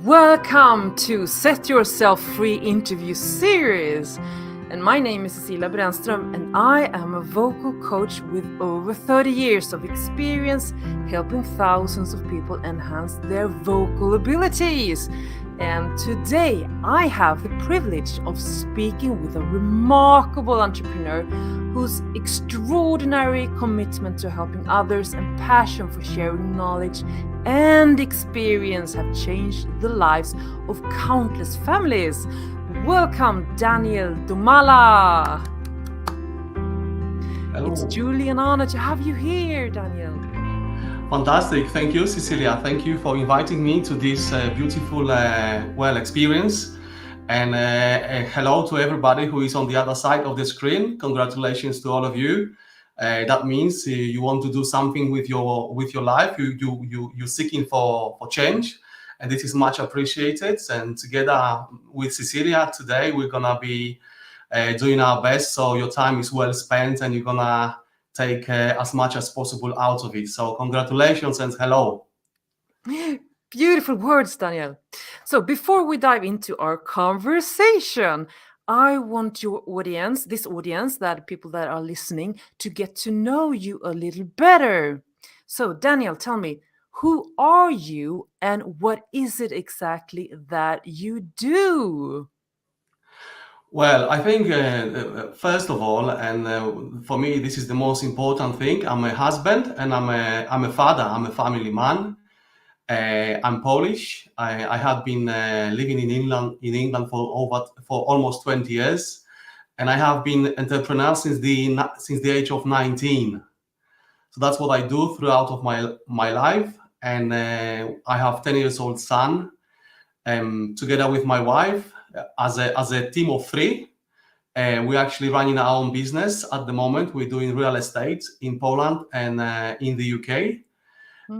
Welcome to Set Yourself Free interview series. And my name is Cecilia Brännström, and I am a vocal coach with over 30 years of experience helping thousands of people enhance their vocal abilities. And today I have the privilege of speaking with a remarkable entrepreneur whose extraordinary commitment to helping others and passion for sharing knowledge and experience have changed the lives of countless families. Welcome, Daniel Dumala. Hello. It's truly an honor to have you here, Daniel. Fantastic. Thank you, Cecilia. Thank you for inviting me to this beautiful experience. And hello to everybody who is on the other side of the screen. Congratulations to all of you. That means you want to do something with your life. You're seeking for change, and this is much appreciated. And together with Cecilia today, we're gonna be doing our best. So your time is well spent, and you're gonna take as much as possible out of it. So congratulations and hello. Beautiful words, Daniel. So before we dive into our conversation, I want your audience, this audience, that people that are listening, to get to know you a little better. So Daniel, tell me, who are you and what is it exactly that you do? Well, I think first of all, and for me, this is the most important thing. I'm a husband and I'm a father. I'm a family man. I'm Polish. I have been living in England for almost 20 years, and I have been entrepreneur since the age of 19. So that's what I do throughout of my life. And I have 10 years old son. Together with my wife, as a team of three, we're actually running our own business at the moment. We're doing real estate in Poland and in the UK.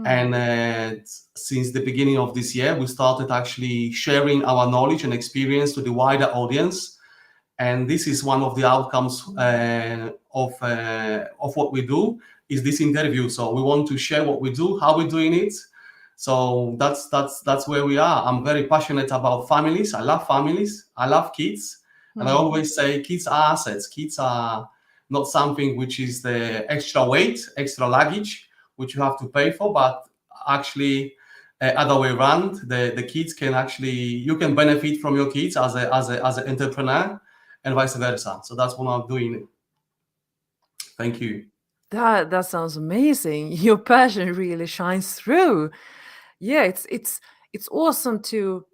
And since the beginning of this year, we started actually sharing our knowledge and experience to the wider audience. And this is one of the outcomes of what we do, is this interview. So we want to share what we do, how we're doing it. So that's where we are. I'm very passionate about families. I love families. I love kids. And I always say kids are assets. Kids are not something which is the extra weight, extra luggage, which you have to pay for, but actually other way around, the kids can actually, you can benefit from your kids as an entrepreneur and vice versa. So that's what I'm doing. Thank you. That sounds amazing. Your passion really shines through. Yeah, it's awesome to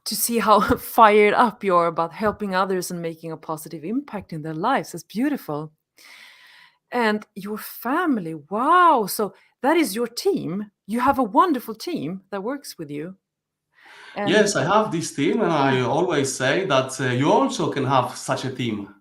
see how fired up you're about helping others and making a positive impact in their lives. That's beautiful. And your family, wow. So that is your team. You have a wonderful team that works with you. And Yes, I have this team, and I always say that you also can have such a team.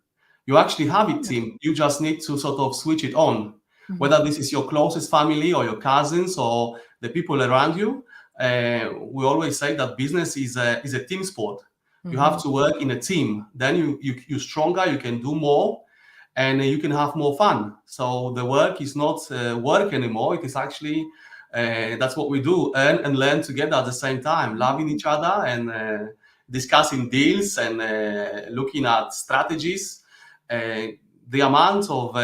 You actually have a team. You just need to sort of switch it on. Whether this is your closest family or your cousins or the people around you, we always say that business is a team sport. You have to work in a team. Then you're stronger, you can do more, and you can have more fun. So the work is not work anymore. It is actually, that's what we do, earn and learn together at the same time, loving each other and discussing deals and looking at strategies. The amount of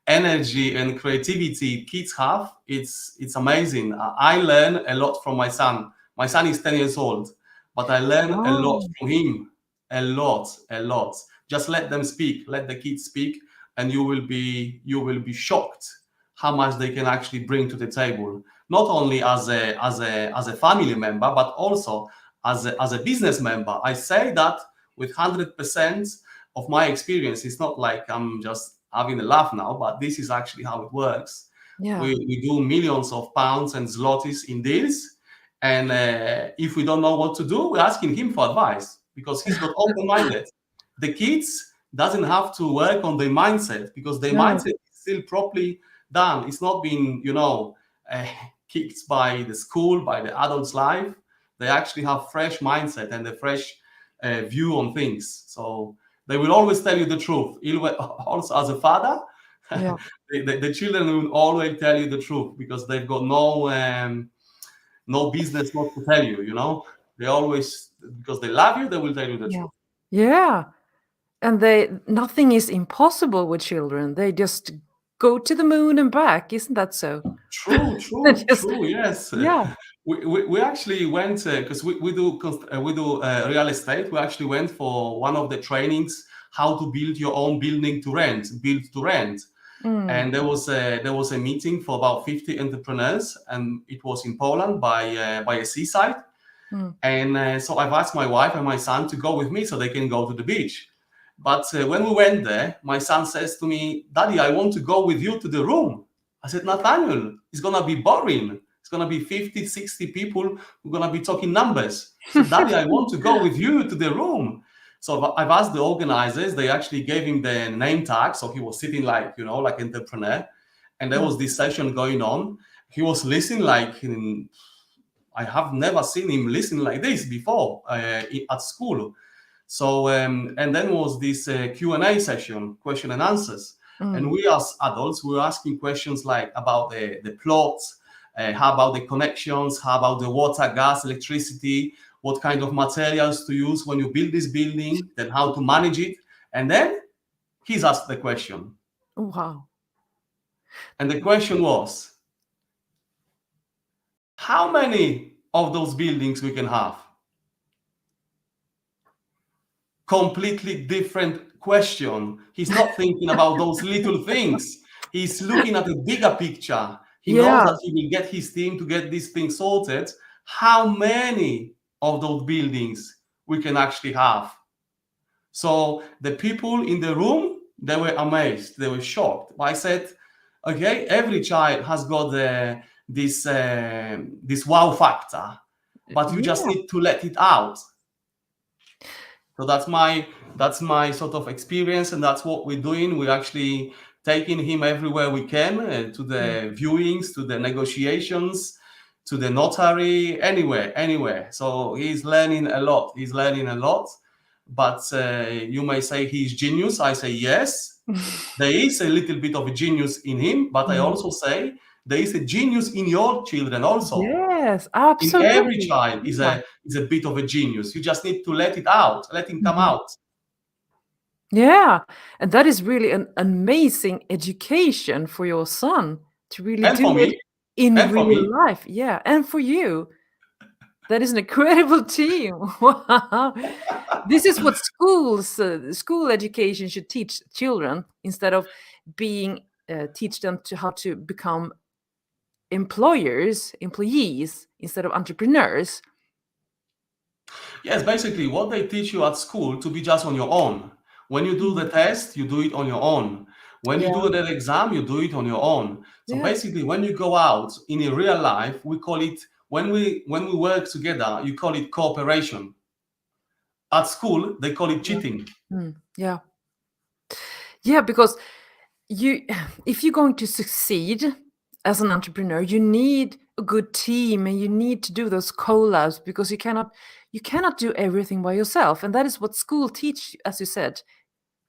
energy and creativity kids have, it's amazing. I learn a lot from my son. My son is 10 years old, but I learn a lot from him. A lot. Just let them speak, let the kids speak, and you will be shocked how much they can actually bring to the table. Not only as a family member, but also as a business member. I say that with 100% of my experience. It's not like I'm just having a laugh now, but this is actually how it works. yeah. We do millions of pounds and zlotys in deals, and if we don't know what to do, we're asking him for advice because he's got open-minded. The kids doesn't have to work on their mindset because their mindset is still properly done. It's not been, kicked by the school, by the adult's life. They actually have fresh mindset and a fresh view on things. So they will always tell you the truth. Also, as a father, the children will always tell you the truth because they've got no no business not to tell you, you know. They always, because they love you, they will tell you the Yeah. truth. Yeah. And nothing is impossible with children. They just go to the moon and back. Isn't that so? True, They true, just, true. Yes, yeah. we actually went because we do real estate. We actually went for one of the trainings, how to build your own building to rent, build to rent. Mm, And there was a meeting for about 50 entrepreneurs, and it was in Poland by a seaside. mm. And so I've asked my wife and my son to go with me so they can go to the beach. But when we went there, my son says to me, "Daddy, I want to go with you to the room." I said, "Nathaniel, it's going to be boring. It's going to be 50, 60 people. We're going to be talking numbers." I said, "Daddy, I want to go with you to the room." So I've asked the organizers. They actually gave him the name tag. So he was sitting like, you know, like entrepreneur. And there Mm. was this session going on. He was listening like I have never seen him listen like this before at school. So and then was this Q&A session, question and answers. And Mm. we as adults, we were asking questions like about the plots, how about the connections, how about the water, gas, electricity, what kind of materials to use when you build this building, then how to manage it. And then he's asked the question. Wow. And the question was, how many of those buildings we can have? Completely different question. He's not thinking about those little things. He's looking at a bigger picture. He knows Yeah. that he will get his team to get this thing sorted. How many of those buildings we can actually have? So the people in the room, they were amazed. They were shocked. I said, okay, every child has got this wow factor, but you just Yeah. need to let it out. So that's my sort of experience, and that's what we're doing. We're actually taking him everywhere we can, to Mm. the viewings, to the negotiations, to the notary, anywhere. So he's learning a lot. He's learning a lot. But you may say he's genius. I say yes. There is a little bit of a genius in him, but I Mm. also say there is a genius in your children also. Yes, In every absolutely. child Yeah. is a bit of a genius. You just need to let it out, let him come Mhm. out. Yeah, and that is really an amazing education for your son to really And do for it me, in and for real me, life. Yeah, and for you. That is an incredible team. Wow. This is what school education should teach children instead of being teach them to how to become employees instead of entrepreneurs. yes, basically what they teach you at school to be just on your own. When you do Mm. the test, you do it on your own. When you Yeah. do the exam, you do it on your own. So Yes. basically, when you go out in a real life, we call it, when we work together, you call it cooperation. At school, they call it Yeah. cheating. Mm. Yeah. Yeah, because you if you're going to succeed as an entrepreneur, you need a good team and you need to do those collabs because you cannot do everything by yourself. And that is what school teach, as you said,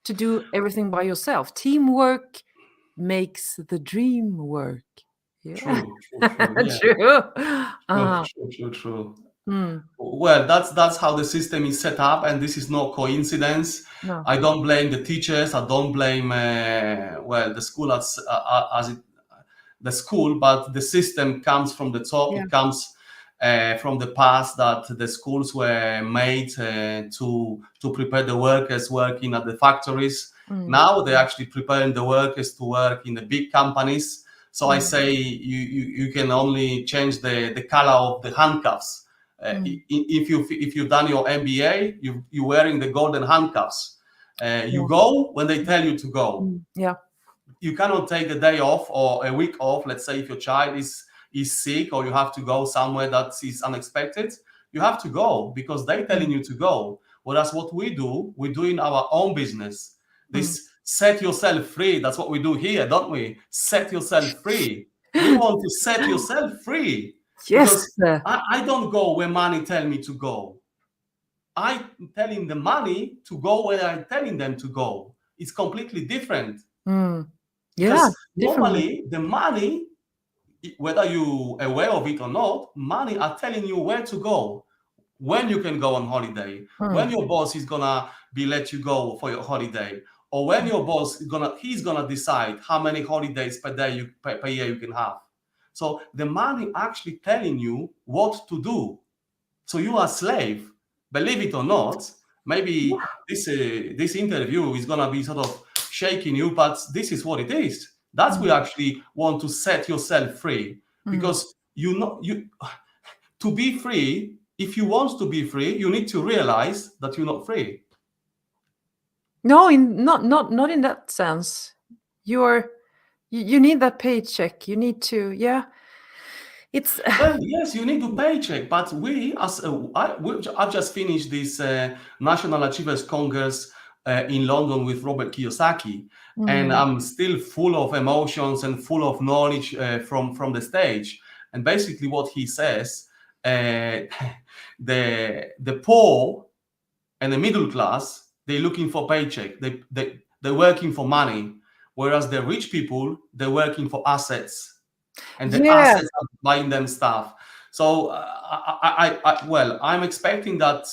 to do everything by yourself. Teamwork makes the dream work. Yeah. True. Yeah, True. true, Uh, true. mm, Well, that's how the system is set up, and this is no coincidence. no. I don't blame the teachers. I don't blame the school as it the school, but the system comes from the top. Yeah. It comes from the past that the schools were made to prepare the workers working at the factories. Mm, Now they're actually preparing the workers to work in the big companies. So I mm, say you can only change the color of the handcuffs. mm, If you've done your MBA, you're wearing the golden handcuffs. You yeah. go when they tell you to go. Yeah. You cannot take a day off or a week off. Let's say if your child is sick or you have to go somewhere that is unexpected, you have to go because they're telling Mm, you to go. Whereas what we do, we're doing our own business. mm. This set yourself free. That's what we do here, don't we? Set yourself free. We want to set yourself free Yes. because I don't go where money tell me to go. I'm telling the money to go where I'm telling them to go. It's completely different. Mm. Yeah. Because Different way. normally the money whether you aware of it or not, money are telling you where to go, when you can go on holiday, when your boss is gonna be let you go for your holiday, or when your boss he's gonna decide how many holidays per year you can have. So the money actually telling you what to do. So you are a slave, believe it or not. Maybe this interview is gonna be sort of shaking you, but this is what it is. That's where you actually want to set yourself free, because to be free, if you want to be free, you need to realize that you're not free. No, not in that sense. You need that paycheck. You need to, yeah. It's Well, yes, you need to paycheck, but I've just finished this National Achievers Congress in London with Robert Kiyosaki, and I'm still full of emotions and full of knowledge from the stage. And basically, what he says, the poor and the middle class, they're looking for paycheck. They're working for money, whereas the rich people, they're working for assets, and the assets are buying them stuff. So I'm expecting that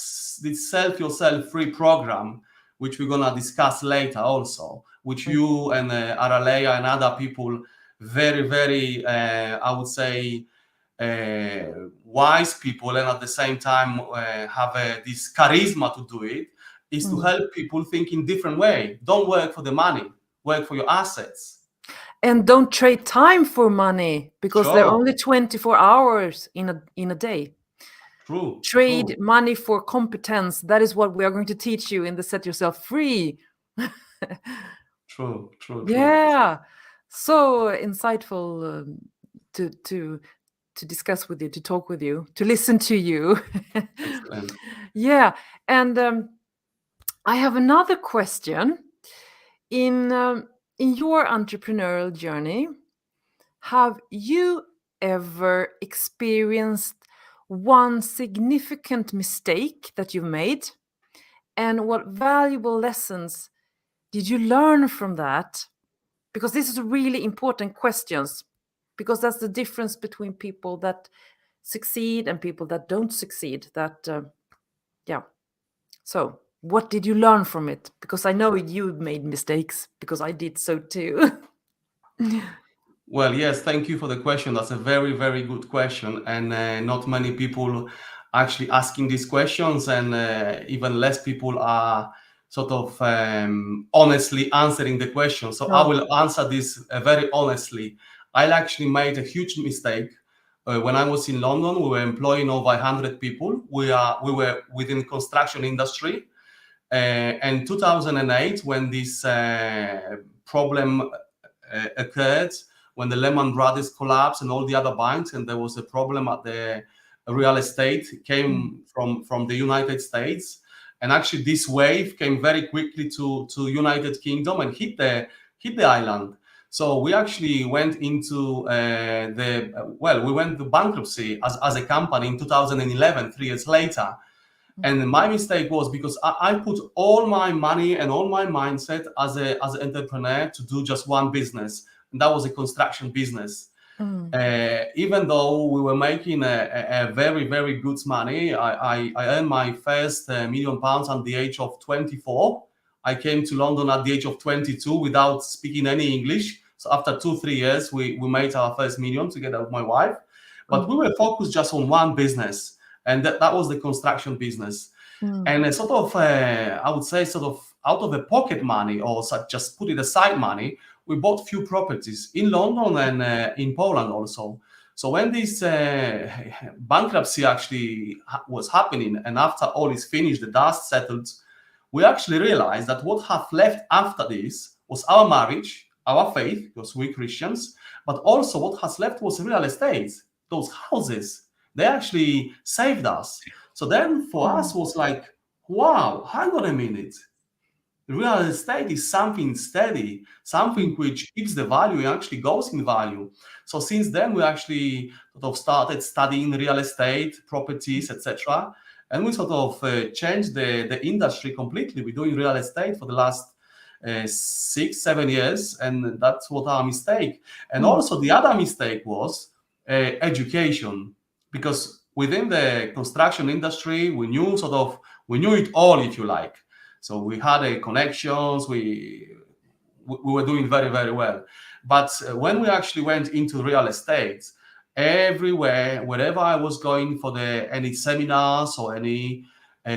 this Self Yourself Free program, which we're gonna discuss later also, which you and Aralea and other people, very, very, I would say, wise people, and at the same time have this charisma to do it, is to help people think in different way. Don't work for the money, work for your assets. And don't trade time for money, because there are only 24 hours in a day. True. Trade money for competence. That is what we are going to teach you in the Set Yourself Free. True. Yeah. So insightful to discuss with you, to talk with you, to listen to you. Excellent. Yeah. And I have another question. In your entrepreneurial journey, have you ever experienced one significant mistake that you've made? And what valuable lessons did you learn from that? Because this is really important questions, because that's the difference between people that succeed and people that don't succeed. So what did you learn from it? Because I know you made mistakes, because I did so too. Well, yes, thank you for the question. That's a very, very good question. And not many people actually asking these questions, and even less people are sort of honestly answering the question. So I will answer this very honestly. I actually made a huge mistake. When I was in London, we were employing over 100 people. We were within construction industry. And 2008, when this problem occurred, when the Lehman Brothers collapsed and all the other banks, and there was a problem at the real estate, came from the United States. And actually this wave came very quickly to United Kingdom and hit the island. So we actually went into we went to bankruptcy as a company in 2011, 3 years later. And my mistake was because I put all my money and all my mindset as an entrepreneur to do just one business, and that was a construction business. Even though we were making a very, very good money, I earned my first £1 million at the age of 24. I came to London at the age of 22 without speaking any English. So after 2-3 years, we made our first million together with my wife. But we were focused just on one business, and that was the construction business. And a sort of, I would say, sort of out of the pocket money, or just put it aside money, we bought few properties in London and in Poland also. So when this bankruptcy actually was happening, and after all is finished, the dust settled, we actually realized that what have left after this was our marriage, our faith, because we're Christians, but also what has left was real estate, those houses. They actually saved us. So then for us was like, wow, hang on a minute. Real estate is something steady, something which keeps the value and actually goes in value. So since then, we actually sort of started studying real estate, properties, etc. And we sort of changed the industry completely. We're doing real estate for the last 6-7 years, and that's what our mistake. And also the other mistake was education, because within the construction industry, we knew it all, if you like. So we had connections, we were doing very, very well. But when we actually went into real estate, everywhere, wherever I was going for any seminars or any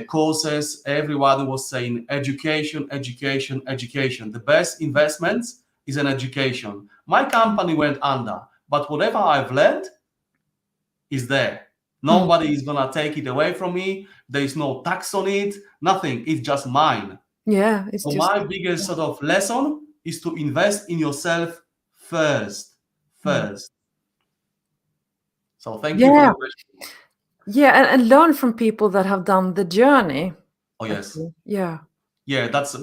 courses, everyone was saying education, education, education. The best investment is an education. My company went under, but whatever I've learned is there. Nobody is gonna take it away from me. There is no tax on it, nothing. It's just mine. Yeah, it's So just my biggest sort of lesson is to invest in yourself first. So thank you for the question. Yeah, and learn from people that have done the journey. Oh yes. Yeah. Yeah, that's